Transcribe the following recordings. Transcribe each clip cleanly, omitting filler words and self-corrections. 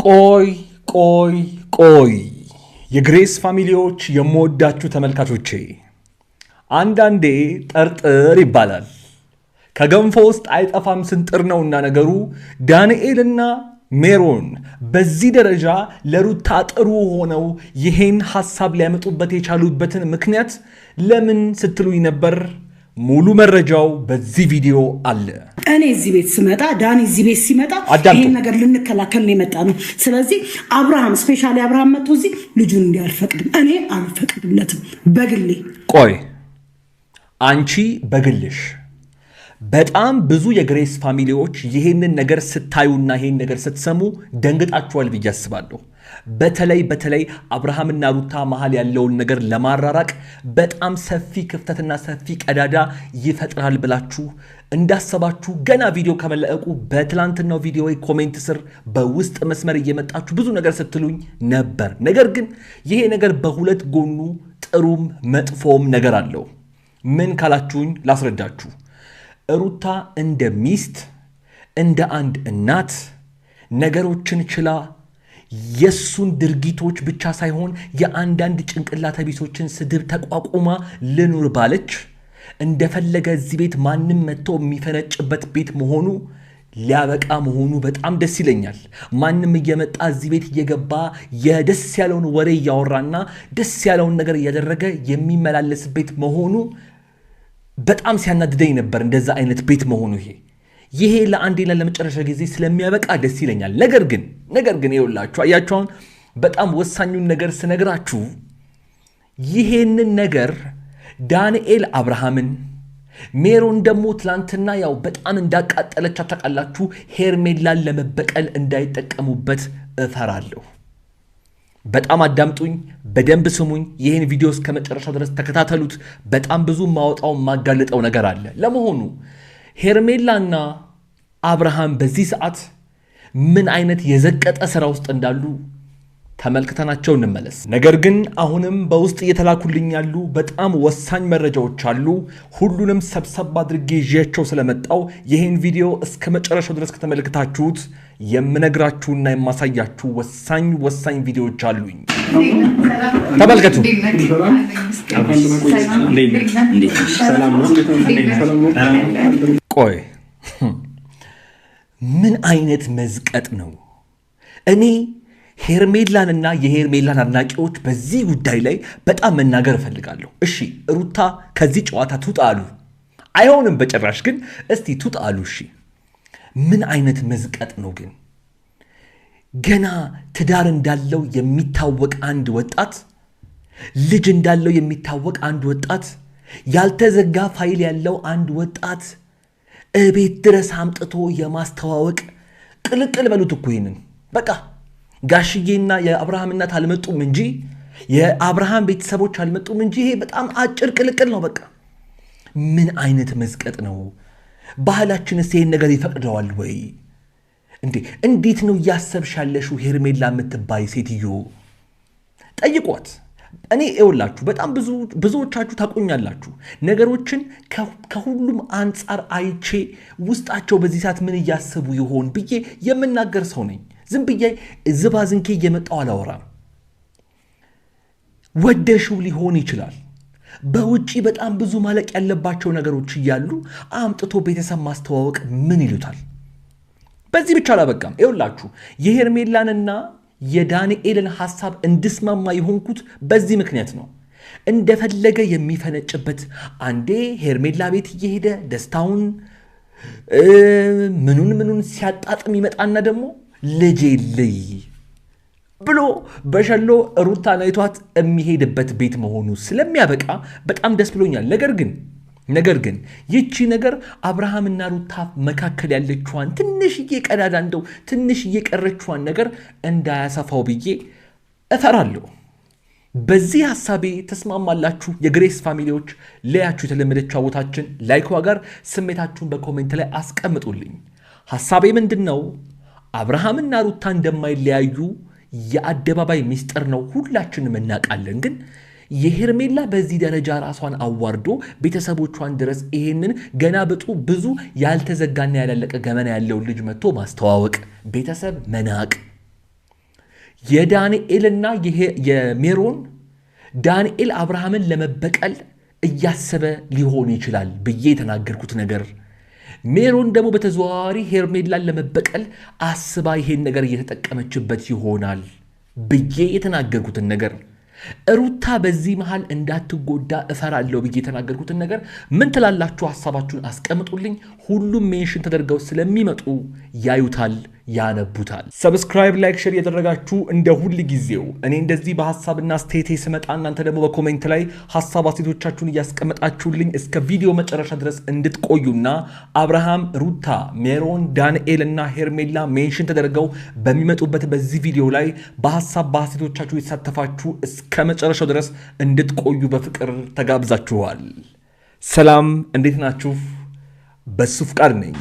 ቆይ የግሬስ ፋሚሊዎች የምወዳችሁ ተመልካቾቼ፣ አንዳንዴ ጠርጥር ይባላል። ከገንፎ ውስጥ አይጠፋም ስንጥር ነውና ነገሩ። ዳንኤልና ሜሮን በዚህ ደረጃ ለሩታ ጥሩ ሆነው ይሄን ሐሳብ ሊያመጡበት የቻሉበትን ምክንያት ለምን ስትሉኝ ነበር። ሙሉ መረጃው በዚህ ቪዲዮ አለ። እኔ እዚህ ቤት ስመጣ ዳኒ እዚህ ቤት ሲመጣ ይሄን ነገር ልንከላከል ነው የመጣ ነው። ስለዚህ አብርሃም ስፔሻሊ አብርሃም መጥቶ እዚህ ልጁን እንዲያልፈቅድም እኔ አልፈቅድለትም በግሌ። ቆይ አንቺ በግልሽ በጣም ብዙ የግሬስ ፋሚሊዎች ይሄንን ነገር ስታዩና ይሄን ነገር ስትሰሙ ደንግጣችኋል ብዬ አስባለሁ። በተለይ አብርሃምና ሩታ መሃል ያለውን ነገር ለማራራቅ በጣም ሰፊ ክፍተትና ሰፊ ቀዳዳ ይፈጥራል ብላችሁ እንዳሰባችሁ ገና ቪዲዮ ከመለቀቁ በትላንትናው ቪዲዮ ኮሜንት ስር በውስጥ መስመር እየመጣችሁ ብዙ ነገር ስትሉኝ ነበር። ነገር ግን ይሄ ነገር በሁለት ጎኑ ጥሩም መጥፎም ነገር አለው። ምን ካላችሁኝ ላስረዳችሁ። ሩታ እንደ ሚስት እንደ አንድ እናት ነገሮችን ችላ የሱን ድርጊቶች ብቻ ሳይሆን የአንዳንድ ጭንቅላተ ቢሶችን ስድብ ተቋቁማ ልኑር ባለች እንደፈለገ እዚህ ቤት ማንም መጥቶ የሚፈነጭበት ቤት መሆኑ ሊያበቃ መሆኑ በጣም ደስ ይለኛል። ማንም እየመጣ እዚህ ቤት እየገባ የደስ ያለውን ወሬ እያወራና ደስ ያለውን ነገር እያደረገ የሚመላለስበት መሆኑ በጣም ሲያናድደኝ ነበር። እንደዛ አይነት ቤት መሆኑ ይሄ ለአንዴና ለመጨረሻ ጊዜ ስለሚያበቃ ደስ ይለኛል። ነገር ግን ይኸውላችሁ አያችሁን፣ በጣም ወሳኙን ነገር ስነግራችሁ ይሄንን ነገር ዳንኤል አብርሃምን፣ ሜሮን ደግሞ ትላንትና ያው በጣም እንዳቃጠለች ታውቃላችሁ። ሄርሜላን ለመበቀል እንዳይጠቀሙበት እፈራለሁ። በጣም አዳምጡኝ፣ በደንብ ስሙኝ። ይህን ቪዲዮ እስከ መጨረሻው ድረስ ተከታተሉት። በጣም ብዙ ማወጣው ማጋለጠው ነገር አለ። ለመሆኑ ሄርሜላና አብርሃም በዚህ ሰዓት ምን አይነት የዘቀጠ ስራ ውስጥ እንዳሉ ተመልክተናቸው እንመለስ። ነገር ግን አሁንም በውስጥ እየተላኩልኝ ያሉ በጣም ወሳኝ መረጃዎች አሉ። ሁሉንም ሰብሰብ አድርጌ ይዤቸው ስለመጣው ይህን ቪዲዮ እስከ መጨረሻው ድረስ ከተመልክታችሁት የምነግራችሁና የማሳያችሁ ወሳኝ ቪዲዮዎች አሉኝ። ተመልከቱ። ቆይ ምን አይነት መዝቀጥ ነው? እኔ ሄርሜላንና የሄርሜላን አድናቂዎች በዚህ ጉዳይ ላይ በጣም መናገር እፈልጋለሁ። እሺ ሩታ ከዚህ ጨዋታ ትውጣ አሉ። አይሆንም በጭራሽ። ግን እስቲ ትውጣ አሉ። እሺ ምን አይነት መዝቀጥ ነው ግን? ገና ትዳር እንዳለው የሚታወቅ አንድ ወጣት፣ ልጅ እንዳለው የሚታወቅ አንድ ወጣት፣ ያልተዘጋ ፋይል ያለው አንድ ወጣት እቤት ድረስ አምጥቶ የማስተዋወቅ ቅልቅል በሉት እኮ ይሄንን በቃ ጋሽዬና የአብርሃም እናት አልመጡም እንጂ የአብርሃም ቤተሰቦች አልመጡም እንጂ ይሄ በጣም አጭር ቅልቅል ነው። በቃ ምን አይነት መዝቀጥ ነው? ባህላችንስ ይሄን ነገር ይፈቅደዋል ወይ እንዴ? እንዴት ነው እያሰብሽ ያለሽው? ሄርሜላ የምትባይ ሴትዮ ጠይቋት። እኔ እውላችሁ በጣም ብዙዎቻችሁ ታቆኛላችሁ። ነገሮችን ከሁሉም አንጻር አይቼ ውስጣቸው በዚህ ሰዓት ምን እያሰቡ ይሆን ብዬ የምናገር ሰው ነኝ። ዝም ብዬ ዝባዝንኬ እየመጣው አላወራም። ወደሽው ሊሆን ይችላል። በውጪ በጣም ብዙ ማለቅ ያለባቸው ነገሮች እያሉ አምጥቶ ቤተሰብ ማስተዋወቅ ምን ይሉታል? በዚህ ብቻ አላበቃም። ይኸውላችሁ የሄርሜላንና የዳንኤልን ሐሳብ እንድስማማ የሆንኩት በዚህ ምክንያት ነው። እንደፈለገ የሚፈነጭበት አንዴ ሄርሜላ ቤት እየሄደ ደስታውን ምኑን ሲያጣጥም ይመጣና ደግሞ ልጄ ልይ ብሎ በሸሎ ሩታ ናይቷት የሚሄድበት ቤት መሆኑ ስለሚያበቃ በጣም ደስ ብሎኛል። ነገር ግን ይቺ ነገር አብርሃምና ሩታ መካከል ያለችዋን ትንሽዬ ቀዳዳ እንደው ትንሽዬ ቀረችዋን ነገር እንዳያሰፋው ብዬ እፈራለሁ። በዚህ ሐሳቤ ተስማማላችሁ? የግሬስ ፋሚሊዎች ለያችሁ የተለመደች አወታችን ላይክ ዋጋር ስሜታችሁን በኮሜንት ላይ አስቀምጡልኝ። ሐሳቤ ምንድነው? አብርሃምና ሩታ እንደማይለያዩ የአደባባይ ሚስጥር ነው፣ ሁላችንም እናውቃለን። ግን የሄርሜላ በዚህ ደረጃ ራሷን አዋርዶ ቤተሰቦቿን ድረስ ይሄንን ገና ብዙ ያልተዘጋና ያላለቀ ገመና ያለው ልጅ መጥቶ ማስተዋወቅ፣ ቤተሰብ መናቅ የዳንኤልና የሜሮን ዳንኤል አብርሃምን ለመበቀል እያሰበ ሊሆን ይችላል ብዬ የተናገርኩት ነገር፣ ሜሮን ደግሞ በተዘዋዋሪ ሄርሜላን ለመበቀል አስባ ይሄን ነገር እየተጠቀመችበት ይሆናል ብዬ የተናገርኩትን ነገር፣ ሩታ በዚህ መሃል እንዳትጎዳ እፈራለሁ ብዬ የተናገርኩትን ነገር ምን ትላላችሁ? ሀሳባችሁን አስቀምጡልኝ። ሁሉም ሜንሽን ተደርገው ስለሚመጡ ያዩታል፣ ያነቡታል። ሰብስክራይብ፣ ላይክ፣ ሼር እያደረጋችሁ እንደ ሁል ጊዜው እኔ እንደዚህ በሀሳብና አስተያየቴ ስመጣ እናንተ ደግሞ በኮሜንት ላይ ሀሳብ አስተያየቶቻችሁን እያስቀመጣችሁልኝ እስከ ቪዲዮ መጨረሻ ድረስ እንድትቆዩና አብርሃም፣ ሩታ፣ ሜሮን፣ ዳንኤል እና ሄርሜላ ሜንሽን ተደርገው በሚመጡበት በዚህ ቪዲዮ ላይ በሀሳብ በአስተያየቶቻችሁ የተሳተፋችሁ እስከ መጨረሻው ድረስ እንድትቆዩ በፍቅር ተጋብዛችኋል። ሰላም፣ እንዴት ናችሁ? በሱ ፍቃድ ነኝ።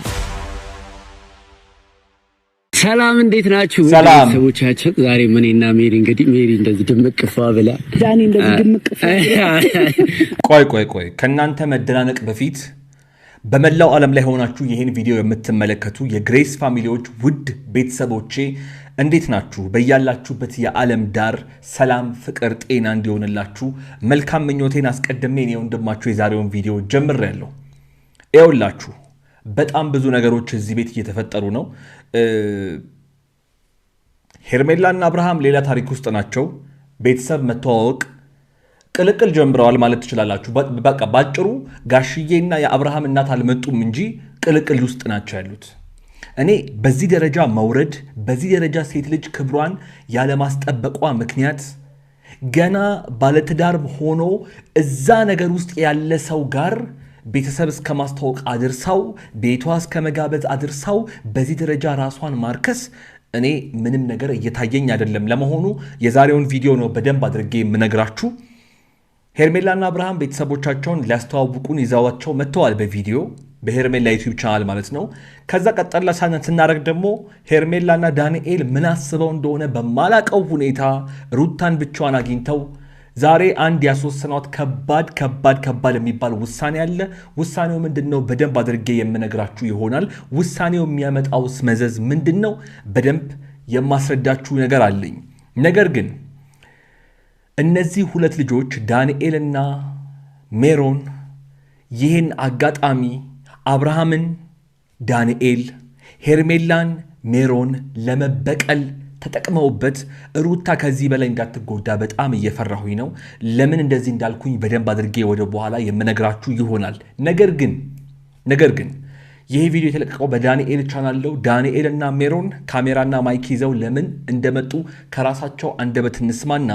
ሰላም እንዴት ናችሁ? ሰላም ሰዎቻችን። ዛሬ እኔና ሜሪ እንግዲህ ሜሪ እንደዚህ ድምቅፋ ብላ ዳኒ እንደዚህ ድምቅፋ ቆይ ከእናንተ መደናነቅ በፊት በመላው ዓለም ላይ ሆናችሁ ይህን ቪዲዮ የምትመለከቱ የግሬስ ፋሚሊዎች ውድ ቤተሰቦቼ እንዴት ናችሁ? በያላችሁበት የዓለም ዳር ሰላም፣ ፍቅር፣ ጤና እንዲሆንላችሁ መልካም ምኞቴን አስቀድሜ እኔ ወንድማችሁ የዛሬውን ቪዲዮ ጀምሬያለሁ። ይኸውላችሁ በጣም ብዙ ነገሮች እዚህ ቤት እየተፈጠሩ ነው። ሄርሜላና አብርሃም ሌላ ታሪክ ውስጥ ናቸው። ቤተሰብ መተዋወቅ ቅልቅል ጀምረዋል ማለት ትችላላችሁ። በቃ ባጭሩ ጋሽዬና የአብርሃም እናት አልመጡም እንጂ ቅልቅል ውስጥ ናቸው ያሉት። እኔ በዚህ ደረጃ መውረድ፣ በዚህ ደረጃ ሴት ልጅ ክብሯን ያለማስጠበቋ ምክንያት ገና ባለትዳር ሆኖ እዛ ነገር ውስጥ ያለ ሰው ጋር ቤተሰብ እስከ ማስተዋወቅ አድርሳው ቤቷ እስከ መጋበዝ አድርሳው በዚህ ደረጃ ራሷን ማርከስ እኔ ምንም ነገር እየታየኝ አይደለም። ለመሆኑ የዛሬውን ቪዲዮ ነው በደንብ አድርጌ የምነግራችሁ። ሄርሜላና አብርሃም ቤተሰቦቻቸውን ሊያስተዋውቁን ይዘዋቸው መጥተዋል፣ በቪዲዮ በሄርሜላ ዩቲዩብ ቻናል ማለት ነው። ከዛ ቀጠላ ስናደርግ ደግሞ ሄርሜላና ዳንኤል ምን አስበው እንደሆነ በማላቀው ሁኔታ ሩታን ብቻዋን አግኝተው ዛሬ አንድ ያስወሰኗት ከባድ የሚባል ውሳኔ አለ። ውሳኔው ምንድነው? በደንብ አድርጌ የምነግራችሁ ይሆናል። ውሳኔው የሚያመጣውስ መዘዝ ምንድነው? በደንብ የማስረዳችሁ ነገር አለኝ። ነገር ግን እነዚህ ሁለት ልጆች ዳንኤልና ሜሮን ይህን አጋጣሚ አብርሃምን ዳንኤል፣ ሄርሜላን ሜሮን ለመበቀል ተጠቅመውበት ሩታ ከዚህ በላይ እንዳትጎዳ በጣም እየፈራሁኝ ነው። ለምን እንደዚህ እንዳልኩኝ በደንብ አድርጌ ወደ በኋላ የምነግራችሁ ይሆናል። ነገር ግን ይሄ ቪዲዮ የተለቀቀው በዳንኤል ቻናል ነው። ዳንኤል እና ሜሮን ካሜራና ማይክ ይዘው ለምን እንደመጡ ከራሳቸው አንደበት እንስማና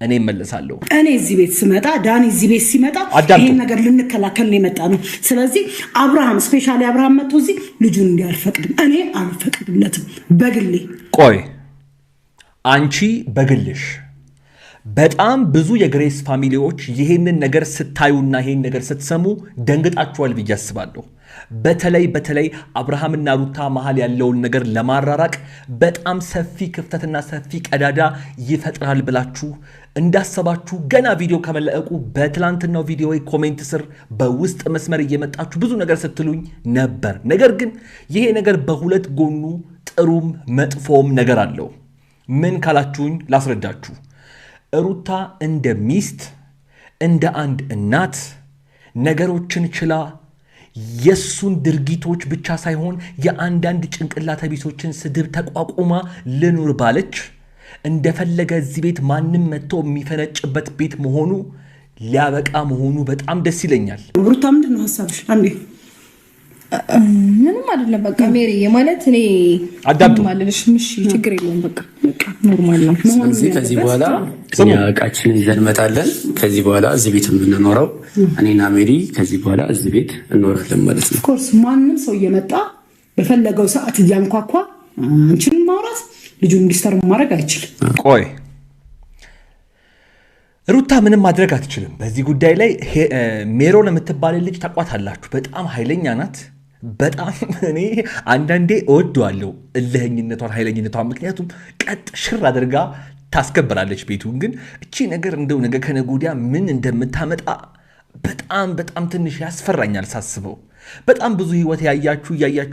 እኔ እመለሳለሁ። እኔ እዚህ ቤት ስመጣ ዳኒ እዚህ ቤት ሲመጣ ይሄን ነገር ልንከላከል ነው የመጣ ነው። ስለዚህ አብርሃም ስፔሻሊ አብርሃም መጥቶ እዚህ ልጁን እንዲያልፈቅድም እኔ አልፈቅድለትም በግሌ። ቆይ አንቺ በግልሽ በጣም ብዙ የግሬስ ፋሚሊዎች ይሄንን ነገር ስታዩና ይሄን ነገር ስትሰሙ ደንግጣችኋል ብዬ አስባለሁ። በተለይ አብርሃምና ሩታ መሃል ያለውን ነገር ለማራራቅ በጣም ሰፊ ክፍተትና ሰፊ ቀዳዳ ይፈጥራል ብላችሁ እንዳሰባችሁ ገና ቪዲዮ ከመለቀቁ በትላንትናው ቪዲዮ ኮሜንት ስር በውስጥ መስመር እየመጣችሁ ብዙ ነገር ስትሉኝ ነበር። ነገር ግን ይሄ ነገር በሁለት ጎኑ ጥሩም መጥፎም ነገር አለው። ምን ካላችሁኝ ላስረዳችሁ። ሩታ እንደ ሚስት እንደ አንድ እናት ነገሮችን ችላ የሱን ድርጊቶች ብቻ ሳይሆን የአንዳንድ ጭንቅላተ ቢሶችን ስድብ ተቋቁማ ልኑር ባለች እንደፈለገ እዚህ ቤት ማንም መጥቶ የሚፈነጭበት ቤት መሆኑ ሊያበቃ መሆኑ በጣም ደስ ይለኛል። ሩታ ምንድን ነው ሐሳብሽ? አንዴ ምንም አይደለም። በቃ ሜሪ ማለት እኔ ማለልሽ ምሽ ችግር የለውም። በቃ ኖርማል ነው። ስለዚህ ከዚህ በኋላ እኛ እቃችንን ይዘን እንመጣለን። ከዚህ በኋላ እዚህ ቤት የምንኖረው እኔና ሜሪ ከዚህ በኋላ እዚህ ቤት እንኖራለን ማለት ነው። ኮርስ ማንም ሰው እየመጣ በፈለገው ሰዓት እያንኳኳ አንቺን ማውራት ልጁን እንዲስተር ማድረግ አይችልም። ቆይ ሩታ ምንም ማድረግ አትችልም በዚህ ጉዳይ ላይ። ሜሮን የምትባል ልጅ ታቋታላችሁ። በጣም ኃይለኛ ናት። በጣም እኔ አንዳንዴ እወደዋለሁ እልህኝነቷን፣ ኃይለኝነቷን። ምክንያቱም ቀጥ ሽር አድርጋ ታስከብራለች ቤቱን። ግን እቺ ነገር እንደው ነገ ከነገ ወዲያ ምን እንደምታመጣ በጣም ትንሽ ያስፈራኛል ሳስበው። በጣም ብዙ ህይወት እያያችሁ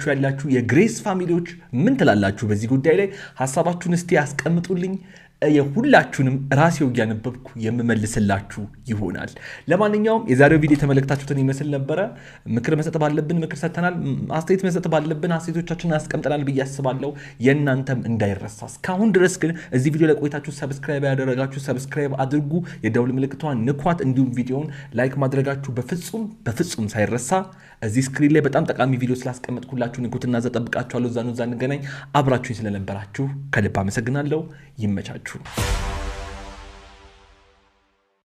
ያላችሁ የግሬስ ፋሚሊዎች ምን ትላላችሁ በዚህ ጉዳይ ላይ? ሀሳባችሁን እስቲ ያስቀምጡልኝ። የሁላችሁንም ራሴው እያነበብኩ የምመልስላችሁ ይሆናል። ለማንኛውም የዛሬው ቪዲዮ የተመለከታችሁትን ይመስል ነበረ። ምክር መስጠት ባለብን ምክር ሰጥተናል። አስተያየት መስጠት ባለብን አስተያየቶቻችንን አስቀምጠናል ብዬ አስባለሁ። የእናንተም እንዳይረሳ። እስካሁን ድረስ ግን እዚህ ቪዲዮ ላይ ቆይታችሁ ሰብስክራይብ ያደረጋችሁ ሰብስክራይብ አድርጉ፣ የደውል ምልክቷን ንኳት። እንዲሁም ቪዲዮውን ላይክ ማድረጋችሁ በፍጹም ሳይረሳ። እዚህ ስክሪን ላይ በጣም ጠቃሚ ቪዲዮ ስላስቀመጥኩላችሁ ንኩትና ዘጠብቃችኋለሁ። እዛ እንገናኝ። አብራችሁኝ ስለነበራችሁ ከልብ አመሰግናለሁ። ይመቻችሁ።